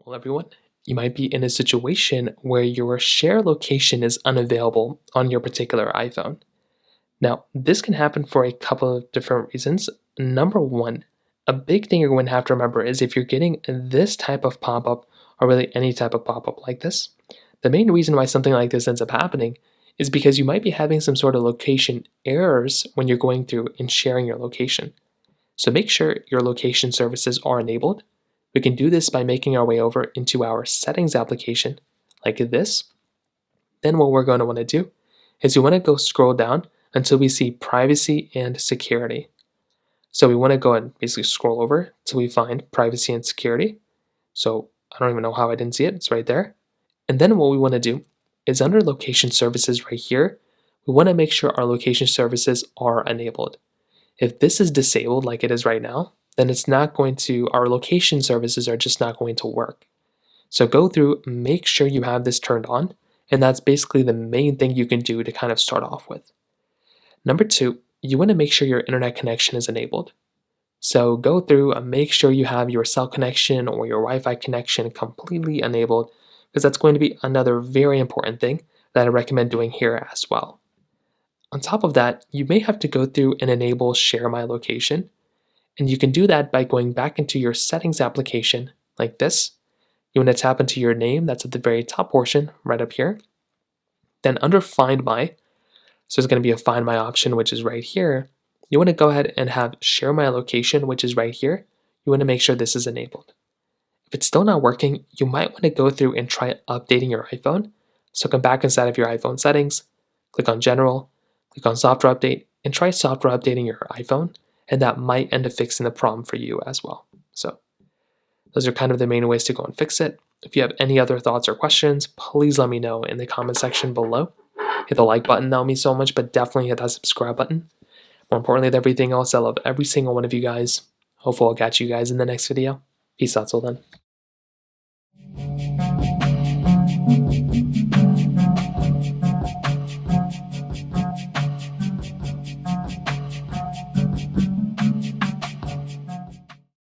Well, everyone, you might be in a situation where your share location is unavailable on your particular iPhone. Now, this can happen for a couple of different reasons. Number one, a big thing you're going to have to remember is if you're getting this type of pop up, or really any type of pop up like this, the main reason why something like this ends up happening is because you might be having some sort of location errors when you're going through and sharing your location. So make sure your location services are enabled. We can do this by making our way over into our settings application like this. Then what we're going to want to do is you want to go scroll down until we see privacy and security. So we want to go and basically scroll over till we find privacy and security. So I don't even know how I didn't see it. It's right there. And then what we want to do is under location services right here, we want to make sure our location services are enabled. If this is disabled like it is right now, then it's not going to, our location services are just not going to work. So go through, make sure you have this turned on, and that's basically the main thing you can do to kind of start off with. Number two, you want to make sure your internet connection is enabled. So go through and make sure you have your cell connection or your Wi-Fi connection completely enabled, because that's going to be another very important thing that I recommend doing here as well. On top of that, you may have to go through and enable Share My Location, and you can do that by going back into your settings application like this. You want to tap into your name, that's at the very top portion right up here. Then under Find My, so there's going to be a Find My option, which is right here. You want to go ahead and have Share My Location, which is right here. You want to make sure this is enabled. If it's still not working, you might want to go through and try updating your iPhone. So come back inside of your iPhone settings, click on General, click on Software Update, and try software updating your iPhone, and that might end up fixing the problem for you as well. So those are kind of the main ways to go and fix it. If you have any other thoughts or questions, please let me know in the comment section below. Hit the like button, that would mean so much, but definitely hit that subscribe button. More importantly than everything else, I love every single one of you guys. Hopefully I'll catch you guys in the next video. Peace out till then.